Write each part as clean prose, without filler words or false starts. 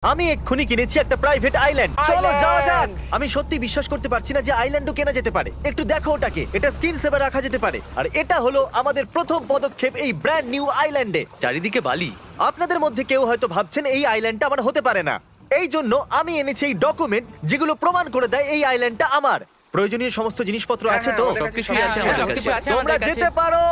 আমি এক্ষুনি কিনেছি একটা প্রাইভেট আইল্যান্ড। চলো যাওয়া যাক। আমি সত্যি বিশ্বাস করতে পারছি না যে আইল্যান্ডও কেনা যেতে পারে। একটু দেখো ওটাকে, এটা স্ক্রিন সেভার রাখা যেতে পারে। আর এটা হলো আমাদের প্রথম পদক্ষেপ এই ব্র্যান্ড নিউ আইল্যান্ডে। চারিদিকে বালি। আপনাদের মধ্যে কেউ হয়তো ভাবছেন এই আইল্যান্ডটা আমার হতে পারে না। এই জন্য আমি এনেছি এই ডকুমেন্ট যেগুলো প্রমাণ করে দেয় এই আইল্যান্ডটা আমার। প্রয়োজনীয় সমস্ত জিনিসপত্র আছে তো? সবকিছুই আছে আমাদের কাছে। তোমরা যেতে পারো।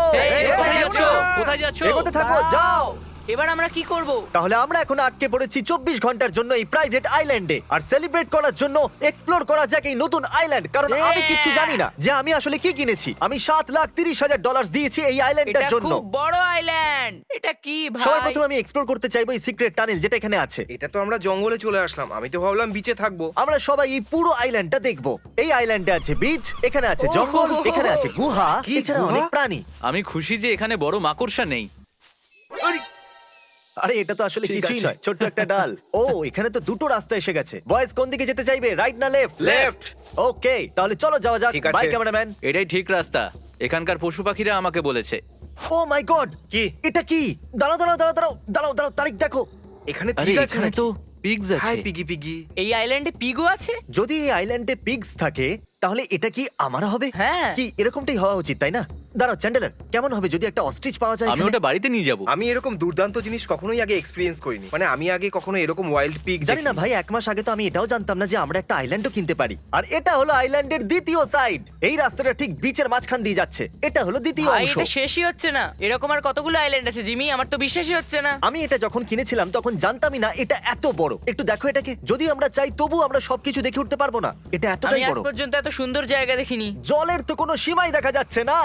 কোথায় যাচ্ছ? এগোতে থাকো, যাও। এবার আমরা কি করব? তাহলে আমরা এখন আটকে পড়েছি 24 ঘন্টার জন্য এই প্রাইভেট আইল্যান্ডে। আর সেলিব্রেট করার জন্য এক্সপ্লোর করা যাক এই নতুন আইল্যান্ড। কারণ আমি কিছু জানি না যে আমি আসলে কি কিনেছি। আমি $7,30,000 দিয়েছি এই আইল্যান্ডটার এটা জন্য। খুব বড় আইল্যান্ড। এটা কি ভাই? সবার প্রথমে আমি এক্সপ্লোর করতে চাইবো এই সিক্রেট টানেল যেটা এখানে আছে। এটা তো আমরা জঙ্গলে চলে আসলাম, আমি তো ভাবলাম বিচে থাকবো। আমরা সবাই এই পুরো আইল্যান্ডটা দেখবো। এই আইল্যান্ডে আছে বিচ, এখানে আছে জঙ্গল, এখানে আছে গুহা, এছাড়া অনেক প্রাণী। আমি খুশি যে এখানে বড় মাকড়সা নেই। আরে এটা তো আসলে কিছুই নয়, ছোট্ট একটা ডাল। ও এখানে তো দুটো রাস্তা এসে গেছে। বয়েজ কোন দিকে যেতে চাইবে, রাইট না লেফট? লেফট। ওকে, তাহলে চলো যাওয়া যাক। ঠিক আছে। Bye cameraman. এটাই ঠিক রাস্তা, এখানকার পশু পাখিরা আমাকে বলেছে। ও মাই গড, কি এটা কি? দাঁড়াও দাঁড়াও দাঁড়াও দাঁড়াও দাঁড়াও দাঁড়াও, তারিখ দেখো। এখানে আরে পিগ আছে এখানে নাকি? তো পিগস হাই আছে। Piggy piggy. এই আইল্যান্ডে পিগও আছে? যদি এই আইল্যান্ডে পিগস থাকে তাহলে এটা কি আমার হবে? হ্যাঁ। কি এরকমটাই হওয়া উচিত, তাই না? দাঁড়াও চ্যান্ডেলার, কেমন হবে যদি একটা অস্ট্রিচ পাওয়া যায় আমি এখানে? ওটা বাড়িতে নিয়ে যাব। আমি এরকম দুর্দান্ত জিনিস কখনোই আগে এক্সপেরিয়েন্স করিনি। মানে আমি আগে কখনো এরকম ওয়াইল্ড পিগ জানি না ভাই, 1 মাস আগে তো আমি এটাও জানতাম না যে আমরা একটা আইল্যান্ডও কিনতে পারি। আর এটা হলো আইল্যান্ডের দ্বিতীয় সাইড। এই রাস্তাটা ঠিক বিচের মাঝখান দিয়ে যাচ্ছে। এটা হলো দ্বিতীয় ভাই অংশ। এটা শেষই হচ্ছে না। এরকম আর কতগুলো আইল্যান্ড আছে জিমি, আমার তো বিশ্বাসই হচ্ছে না। আমি এটা যখন কিনেছিলাম তখন জানতামই না এটা এত বড়। একটু দেখো এটাকে, যদি আমরা চাই তবু আমরা সবকিছু দেখে উঠতে পারবো না। এটা আমি এতটাই আজ বড়। পর্যন্ত এত সুন্দর জায়গা দেখিনি। জলের তো কোনো সীমাই দেখা যাচ্ছে না।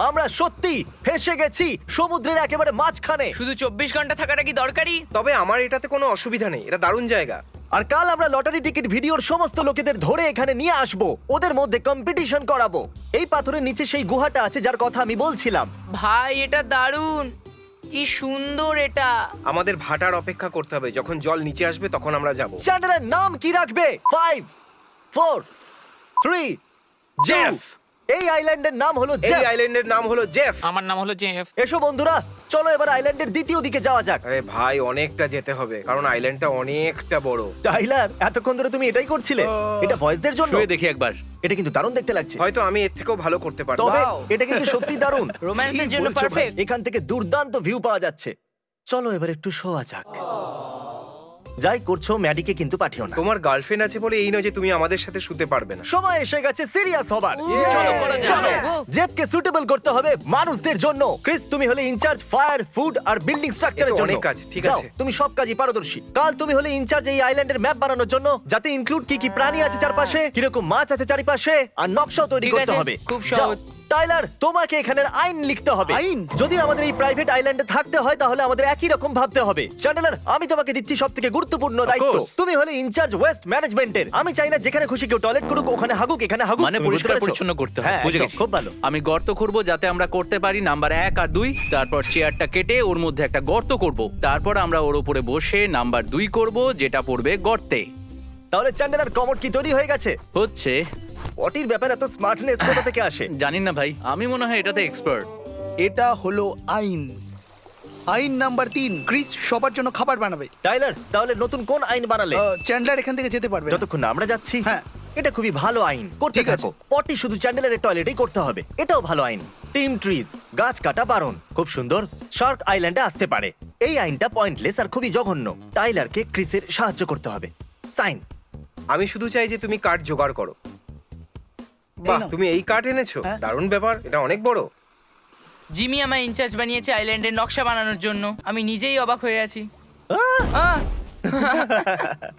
আমরা সত্যি ফেসে গেছি সমুদ্রের একেবারে মাঝখানে। শুধু 24 ঘন্টা থাকাটা কি দরকারি? তবে আমার এটাতে কোনো অসুবিধা নেই, এটা দারুণ জায়গা। আর কাল আমরা লটারি টিকিট ভিডিওর সমস্ত লোকেদের ধরে এখানে নিয়ে আসবো, ওদের মধ্যে কম্পিটিশন করাবো। এই পাথরের নিচে সেই গুহাটা আছে যার কথা আমি বলছিলাম। ভাই এটা দারুণ, কি সুন্দর এটা। আমাদের ভাটার অপেক্ষা করতে হবে, যখন জল নিচে আসবে তখন আমরা যাব। চ্যানেলের নাম কি রাখবে? 5 4 3 জেফ। এই আইল্যান্ডের নাম হলো এই জেফ। আইল্যান্ডের নাম হলো জেফ। আমার নাম হলো জেফ। এসো বন্ধুরা, চলো এবার আইল্যান্ডের দ্বিতীয় দিকে যাওয়া যাক। আরে ভাই অনেকটা যেতে হবে, কারণ আইল্যান্ডটা অনেকটা বড়। টাইলার, এতক্ষণ ধরে তুমি এটাই করছিলে? এটা বয়েজদের জন্য? শুয়ে দেখি একবার। এটা কিন্তু দারুণ দেখতে লাগছে। হয়তো আমি এর থেকেও ভালো করতে পারবো। তবে Wow! এটা কিন্তু সত্যি দারুণ। রোম্যান্সের কি জন্য বলছো ভাই? perfect। এখান থেকে দুর্দান্ত ভিউ পাওয়া যাচ্ছে। চলো এবার একটু শোয়া যাক। যাই করছো ম্যাডিকে কিন্তু পাঠিও না। তোমার গার্লফ্রেন্ড আছে বলে এই নয় যে তুমি আমাদের সাথে শুতে পারবে না। সময় এসে গেছে সিরিয়াস হবার। চলো করা যাক। চলো Yes! জেফকে সুটেবল করতে হবে মানুষদের জন্য। ক্রিস, তুমি হলে ইনচার্জ ফায়ার, ফুড আর বিল্ডিং স্ট্রাকচারের এ তো জন্য। অনেক কাজ, ঠিক যাও, আছে। তুমি সব কাজই পারদর্শী। কাল তুমি হলে ইনচার্জ এই আইল্যান্ডের ম্যাপ বানানোর জন্য, যাতে ইনক্লুড কি কি প্রাণী আছে চারপাশে, কিরকম মাছ আছে চারিপাশে, আর নকশাও তৈরি ঠিক করতে আছে, হবে। খুব যাও, সহজ। টাইলার, তোমাকে এখানের আইন লিখতে হবে। আইন? যদি আমাদের এই প্রাইভেট আইল্যান্ডে থাকতে হয় তাহলে আমাদের একই রকম ভাবতে হবে। চ্যান্ডেলার, আমি তোমাকে দিচ্ছি সবথেকে গুরুত্বপূর্ণ দায়িত্ব। course. তুমি হলে ইনচার্জ ওয়েস্ট ম্যানেজমেন্টের। আমি চাই না যেখানে খুশি কেউ টয়লেট করুক, ওখানে হাগুক, এখানে হাগুক। মানে তুমি বুঝতে পরিষ্কার পেরেছো? পরিচ্ছন্ন করতে হবে। হ্যাঁ, বুঝে একদম, গেছি। খুব ভালো। আমি গর্ত করব যাতে আমরা করতে পারি নাম্বার 1 আর 2, তারপর চেয়ারটা কেটে ওর মধ্যে একটা গর্ত করব, তারপর আমরা ওর উপরে বসে নাম্বার 2 করব, যেটা পড়বে গর্তে। তাহলে চ্যান্ডেলার, কমোড কি তৈরি হয়ে গেছে? হচ্ছে পটির ব্যাপারে এত স্মার্টনেস কোথা থেকে আসে? জানি না ভাই, আমি মনে হয় এটাতে এক্সপার্ট। এটা হলো আইন। আইন নাম্বার 3, ক্রিস সবার জন্য খাবার বানাবে। টাইলার, তাহলে নতুন কোন আইন বানালে? চ্যান্ডলার এখান থেকে যেতে পারবে না। যতক্ষণ না আমরা যাচ্ছি। হ্যাঁ। এটা খুবই ভালো আইন, করতে ঠিক আছে। থাকো। পটি শুধু চ্যান্ডেলারের টয়লেটেই করতে হবে, এটাও ভালো আইন। টিম ট্রিজ, গাছ কাটা বারণ। খুব সুন্দর। শার্ক আইল্যান্ডে আসতে পারে। এই আইনটা পয়েন্টলেস আর খুবই জঘন্য। টাইলারকে ক্রিসের সাহায্য করতে হবে। সাইন। আমি শুধু চাই যে তুমি কাঠ জোগাড় করো। বাহ, নাও। তুমি এই কাঠ এনেছো? হ্যাঁ। দারুণ ব্যাপার, এটা অনেক বড়। জিমি আমায় ইনচার্জ বানিয়েছে আইল্যান্ডের নকশা বানানোর জন্য। আমি নিজেই অবাক হয়ে আছি। আহ!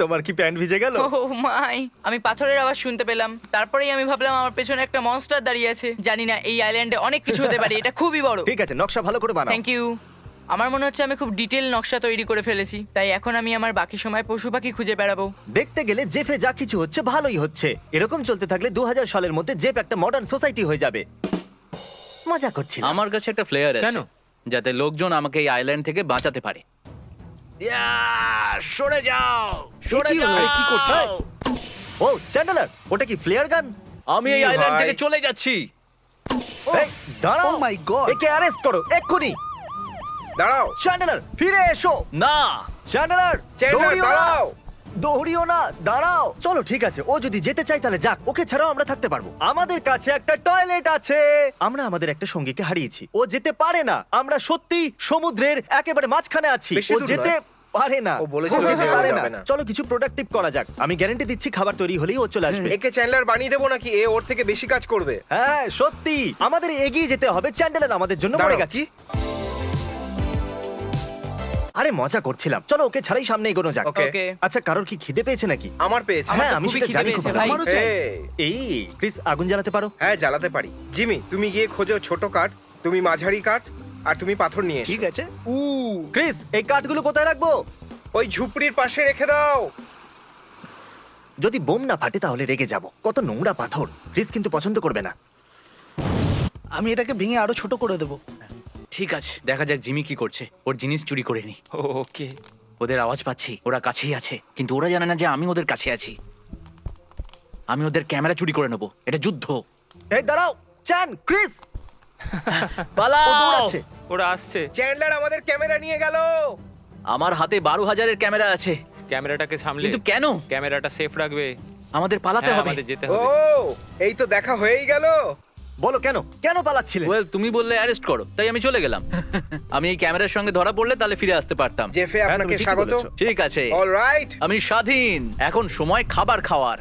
তোমার কি প্যান্ট ভিজে গেল? ও মাই! আমি পাথরের আওয়াজ শুনতে পেলাম। তারপরেই আমি ভাবলাম আমার পেছনে একটা মনস্টার দাঁড়িয়ে আছে। জানি না, এই আইল্যান্ডে অনেক কিছু হতে পারে। এটা খুবই বড়। ঠিক আছে, নকশা ভালো করে বানাও। Thank you. আমার মনে হচ্ছে আমি খুব ডিটেল নকশা তৈরি করে ফেলেছি। তাই এখন আমি আমার বাকি সময় পশু পাখি খুঁজে বেড়াবো। দেখতে গেলে জেফে যা কিছু হচ্ছে ভালোই হচ্ছে। এরকম চলতে থাকলে 2000 সালের মধ্যে জেফ একটা মডার্ন সোসাইটি হয়ে যাবে। মজা করছিলাম। আমার কাছে একটা ফ্লেয়ার আছে, কেন? যাতে লোকজন আমাকে এই আইল্যান্ড থেকে বাঁচাতে পারে। সরে যাও, সরে কি হলো? যাও। আরে, কি করছো? ও চ্যান্ডেলার, ওটা কি ফ্লেয়ার গান? আমি এই কি আইল্যান্ড ভাই? থেকে চলে যাচ্ছি। এই দাঁড়াও। Oh my God! একে অ্যারেস্ট করো এক্ষুনি। দাঁড়াও চ্যান্ডেলার, ফিরে এসো। না, চ্যান্ডেলার, চ্যান্ডলার, দৌড়িও না। দাঁড়াও। দৌড়িও না, দাঁড়াও। চলো ঠিক আছে, ও যদি যেতে চায় তাহলে যাক, ওকে ছাড়াও আমরা থাকতে পারবো। আমাদের কাছে একটা টয়লেট আছে। আমরা আমাদের একটা সঙ্গীকে হারিয়েছি, ও যেতে পারে না। আমরা সত্যি সমুদ্রের একেবারে মাঝখানে আছি, বেশি ও দূর যেতে পারে না। ও বলেছিল ও যেতে যে ও পারে যাবে না। না। চলো কিছু প্রোডাক্টিভ করা যাক। আমি গ্যারান্টি দিচ্ছি খাবার তৈরি হলেই ও চলে আসবে। একে চ্যান্ডলার বানিয়ে দেবো নাকি এ ওর থেকে বেশি কাজ করবে? হ্যাঁ সত্যি, আমাদের এগিয়ে যেতে হবে। চ্যান্ডেলার আমাদের জন্য মরে দাঁড়াও, গেছে। কি? আরে মজা করছিলাম, চলো ওকে ছাড়াই সামনে এগোনো যাক। ওকে। ওকে। আচ্ছা, কারোর কি খিদে পেয়েছে নাকি? আমার পেয়েছে। হ্যাঁ তো আমি খুবই সেটা খিদে জানি খুব পেয়েছে ভালো। ভাই। আমারও চাই। এই ক্রিস, আগুন জ্বালাতে পারো? হ্যাঁ জ্বালাতে পারি। জিমি তুমি গিয়ে খোঁজো ছোট কাঠ, তুমি মাঝারি কাঠ, আর তুমি পাথর নিয়ে এসো। ঠিক আছে। ক্রিস, এই কাঠগুলো কোথায় রাখবো? ওই ঝুপড়ির পাশে রেখে দাও। যদি বোম না ফাটে তাহলে রেগে যাব। কত নোংরা পাথর, ক্রিস কিন্তু পছন্দ করবে না। আমি এটাকে ভেঙে আরো ছোট করে দেবো। ঠিক আছে, দেখা যাক জিমি কি করছে। ওর জিনিস চুরি করে নি। ওকে। ওদের আওয়াজ পাচ্ছি, ওরা কাছেই আছে, কিন্তু ওরা জানে না যে আমি ওদের কাছে আছি। আমি ওদের ক্যামেরা চুরি করে নেবো, এটা যুদ্ধ। এই দাঁড়াও, চ্যান, ক্রিস, ও পালাও! দৌড়াচ্ছে। ওরা আসছে। চ্যান্ডলার আমাদের ক্যামেরা নিয়ে গেল। আমার হাতে 12,000-এর ক্যামেরা আছে, ক্যামেরাটাকে সামলে। কিন্তু কেন? ক্যামেরাটা সেফ রাখবে। আমাদের পালাতে হ্যাঁ, হবে। আমাদের যেতে ও হবে। এই তো দেখা হয়েই গেল। বলো কেন, কেন পালাচ্ছিলে? ওয়েল, তুমি বললে অ্যারেস্ট করো, তাই আমি চলে গেলাম। আমি এই ক্যামেরার সঙ্গে ধরা পড়লে তাহলে ফিরে আসতে পারতাম। জেফে হ্যাঁ, আপনাকে তুমি ঠিকই স্বাগত। বলেছো। ঠিক আছে, অলরাইট। আমি স্বাধীন। এখন সময় খাবার খাওয়ার।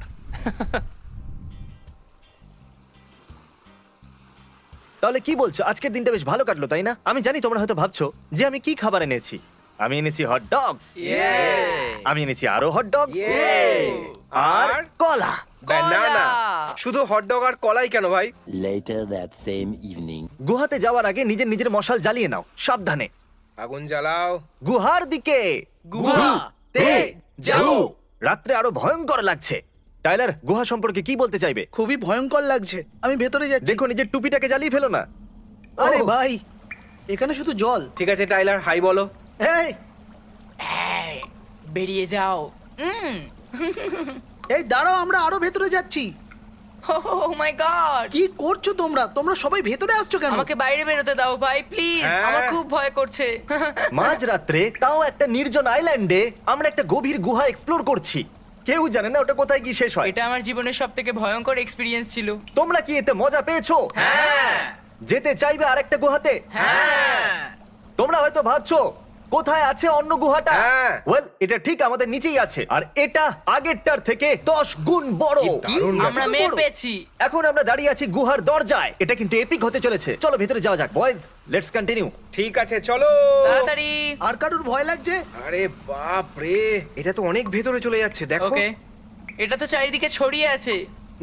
তাহলে কি বলছো, আজকের দিনটা বেশ ভালো কাটলো তাই না? আমি জানি তোমরা হয়তো ভাবছো যে আমি কি খাবার এনেছি। আমি এনেছি হট ডগস, আমি এনেছি আরো হট ডগস, আর আর কলা। ব্যানানা। শুধু হটডগ আর কলাই কেন ভাই? Later that same evening. গুহাতে যাওয়ার আগে নিজের নিজের মশাল জ্বালিয়ে নাও, সাবধানে। আগুন জ্বালাও। গুহার দিকে গুহাতে যাবো। রাত্রে আরো ভয়ঙ্কর লাগছে। টাইলার, গুহা সম্পর্কে কি বলতে চাইবে? খুবই ভয়ঙ্কর লাগছে। আমি ভেতরে যাচ্ছি। দেখো নিজের টুপিটাকে জ্বালিয়ে ফেলো না। আরে ওহ, ভাই, এখানে শুধু জল। ঠিক আছে টাইলার, হাই বলো। এই বেরিয়ে যাও। এই দাঁড়াও, আমরা আরো ভেতরে যাচ্ছি। ও মাই গড, কি করছো তোমরা? তোমরা সবাই ভেতরে আসছো কেন? আমাকে বাইরে বেরোতে দাও ভাই প্লিজ। হ্যাঁ। আমার খুব ভয় করছে। মাঝ রাত্রে, তাও একটা নির্জন আইল্যান্ডে, আমরা একটা গভীর গুহা এক্সপ্লোর করছি। কেউ জানে না ওটা কোথায় গিয়ে শেষ হয়। এটা আমার জীবনের সবথেকে ভয়ঙ্কর এক্সপেরিয়েন্স ছিল। তোমরা কি এতে মজা পেয়েছো? হ্যাঁ। যেতে চাইবে আরেকটা গুহাতে? তোমরা হয়তো ভাবছো কোথায় আছে অন্য গুহাটা। হ্যাঁ। ওয়েল, এটা ঠিক আমাদের নিচেই আছে, আর এটা আগেরটার থেকে 10 গুণ বড়। আমরা এত মেয়ে বড়? পেয়েছি। এখন আমরা দাঁড়িয়ে আছি গুহার দরজায়। এটা কিন্তু এপিক হতে চলেছে। চলো ভেতরে যাওয়া যাক বয়েজ, লেটস কন্টিনিউ। ঠিক আছে চলো। তাড়াতাড়ি। আর কারুর ভয় লাগছে? আরে বাপ রে, এটা তো অনেক ভেতরে চলে যাচ্ছে দেখো। ওকে, এটা তো চারিদিকে ছড়িয়ে আছে।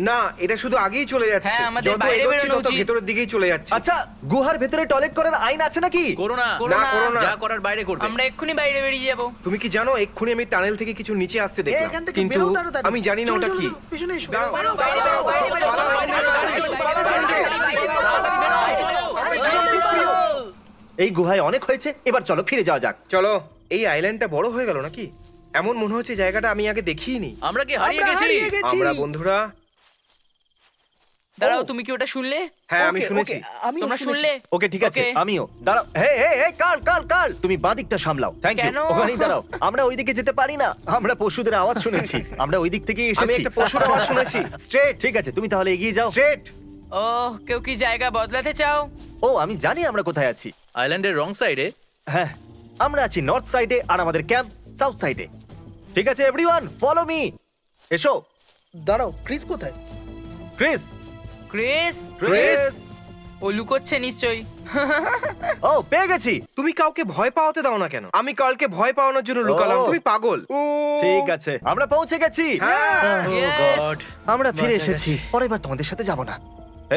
না, এটা শুধু আগেই চলে যাচ্ছে। হ্যাঁ, আমাদের যত বাইরে এগোচ্ছি বেরোনো তত উচিত। ভেতরের দিকেই চলে যাচ্ছে। আচ্ছা, গুহার ভেতরে টয়লেট করার আইন আছে নাকি? করো না, করো না না। করো না। যা করার বাইরে করবে। আমরা এক্ষুনি বাইরে বেরিয়ে যাব। তুমি কি জানো এক্ষুনি আমি টানেল থেকে কিছু নিচে আসতে এই, দেখলাম, এখান থেকে কিন্তু বেরো তাড়াতাড়ি। আমি জানি না চলো, ওটা চলো, কি। চলো, পেছনে এসো। দাঁড়াও, বাইরে, বাইরে, বাইরে, বাইরে, বাইরে, বাইরে, বাইরে, এই গুহায় অনেক হয়েছে, এবার চলো ফিরে যাওয়া যাক। চলো। এই আইল্যান্ডটা বড় হয়ে গেল নাকি? এমন মনে হচ্ছে জায়গাটা আমি আগে দেখিনি। আমরা কি হারিয়ে আমরা গেছি? হারিয়ে গেছি। আমরা বন্ধুরা। দাঁড়াও, ও। তুমি কি ওটা শুনলে? হ্যাঁ আমি ওকে, শুনেছি। ওকে, আমিও তোমরা শুনেছি। শুনলে? ওকে ঠিক আছে, Okay. আমিও। দাঁড়াও, হে হে হে, কাল কাল কাল, তুমি বাদিকটা সামলাও। Thank you. কেন? ওখানেই দাঁড়াও। আমরা ওইদিকে যেতে পারি না, আমরা পশুদের আওয়াজ শুনেছি। আমরা ওই দিক থেকেই আমি এসেছি। একটা পশুর আওয়াজ শুনেছি। স্ট্রেট ঠিক আছে, তুমি তাহলে এগিয়ে যাও। স্ট্রেট। ও, কেউ কি জায়গা বদলাতে চাও? ও, আমি জানি আমরা কোথায় আছি। আইল্যান্ডের রং সাইডে। হ্যাঁ, আমরা আছি নর্থ সাইডে আর আমাদের ক্যাম্প সাউথ সাইডে। ঠিক আছে এভরিওয়ান, ফলো মি। এসো। দাঁড়াও, ক্রিস কোথায়? Chris, Chris? ক্রিস। ও লুকোচ্ছে নিশ্চয়ই। ও, পেয়ে গেছি। তুমি কাউকে ভয় পাওয়াতে দাও না কেন? আমি কালকে ভয় পাওয়ানোর জন্য লুকালাম। ও। তুমি পাগল। ঠিক আছে, আমরা পৌঁছে গেছি। হ্যাঁ। Yes! আমরা ফিরে বাঁচা এসেছি। পরের বার তোমাদের সাথে যাব না।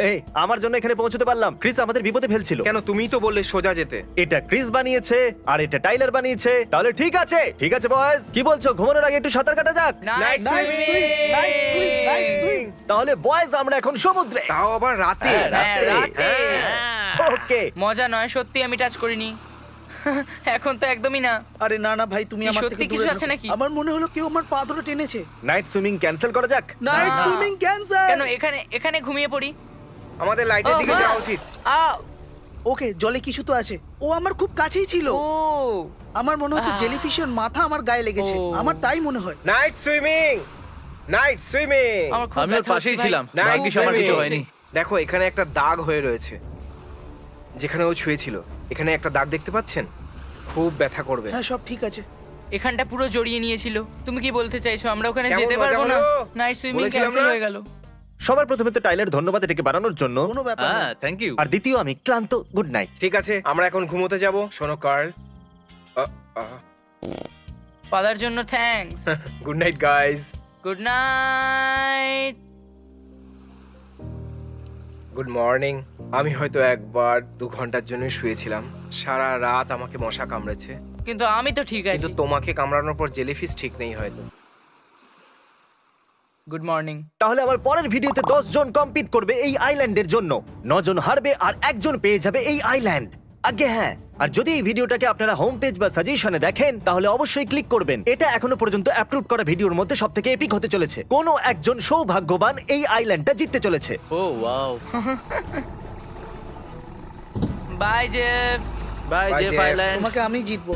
এই, আমার জন্য এখানে পৌঁছতে পারলাম। ক্রিস আমাদের বিপদে ফেলছিল। কেন? তুমিই তো বললে সোজা যেতে। এটা ক্রিস বানিয়েছে আর এটা টাইলার বানিয়েছে। তাহলে ঠিক আছে, ঠিক আছে বয়েজ, কি বলছো ঘুমানোর আগে একটু সাঁতার কাটা যাক? Night night swing, night swing, night swing. তাহলে বয়েজ আমরা এখন সমুদ্রে। তাও আবার রাতে। হ্যাঁ, হ্যাঁ, রাতে। রাতে। ওকে। মজা নয়, সত্যি আমি টাচ করিনি। এখন তো একদমই না। আরে না না ভাই, তুমি কি আমার সত্যি থেকে কিছু দূরে আছে থাকো। নাকি? আমার মনে হলো কেউ আমার পা ধরে টেনেছে। নাইট সুইমিং ক্যান্সেল করা যাক। নাইট না। Swimming cancer. কেন এখানে এখানে ঘুমিয়ে পড়ি? আমাদের লাইটের ও, দিকে মা! যাওয়া উচিত। আও! ওকে, জলে কিছু তো আছে। ও আমার খুব কাছেই ছিল। ও আমার মনে হচ্ছে জেলিফিশের মাথা আমার গায়ে লেগেছে। ও। আমার তাই মনে হয়। Night swimming, night swimming. আমার খুব আমি ওর ব্যথা পাশেই হচ্ছে ভাই। ছিলাম না, ভাগ্যিস আমার কিছু swimming। হয়নি। দেখো এখানে একটা দাগ হয়ে রয়েছে, যেখানে ও ছুঁয়েছিল। এখানে একটা দাগ দেখতে পাচ্ছেন? খুব ব্যথা করবে। হ্যাঁ, সব ঠিক আছে। এখানটা পুরো জড়িয়ে নিয়েছিল। তুমি কি বলতে চাইছো আমরা ওখানে কেমন যেতে মজা পারবো না? হলো? নাইট সুইমিং বলেছিলাম ক্যান্সেল না? হয়ে গেল। সবার প্রথমে তো টাইলার ধন্যবাদ এটাকে বানানোর জন্য। কোনো ব্যাপার না। হ্যাঁ থ্যাংক ইউ। আর দ্বিতীয় আমি ক্লান্ত। Good night. ঠিক আছে, আমরা এখন ঘুমোতে যাব। শোনো কার্ল, পালার জন্য thanks. Good night guys. Good night. Good morning. আমি হয়তো 1-2 ঘন্টার জন্য শুয়েছিলাম। সারা রাত আমাকে মশা কামড়েছে, কিন্তু আমি তো ঠিক কিন্তু আছি। তোমাকে কামড়ানোর পর জেলিফিশ ঠিক নেই হয়তো। Good morning. তাহলে আমার পরের ভিডিওতে 10 জন কম্পিট করবে এই আইল্যান্ডের জন্য। 9 জন হারবে আর 1 জন পেয়ে যাবে এই আইল্যান্ড। আগে হ্যাঁ, আর যদি এই ভিডিওটাকে আপনারা হোম পেজ বা সাজেশনে দেখেন তাহলে অবশ্যই ক্লিক করবেন। এটা এখনো পর্যন্ত আপলোড করা ভিডিওর মধ্যে সবথেকে এপিক হতে চলেছে। কোনো একজন সৌভাগ্যবান এই আইল্যান্ডটা জিততে চলেছে। ও wow. Bye Jeff. Bye Bye, Jeff Jeff. Island. তোমাকে আমি জিতবো।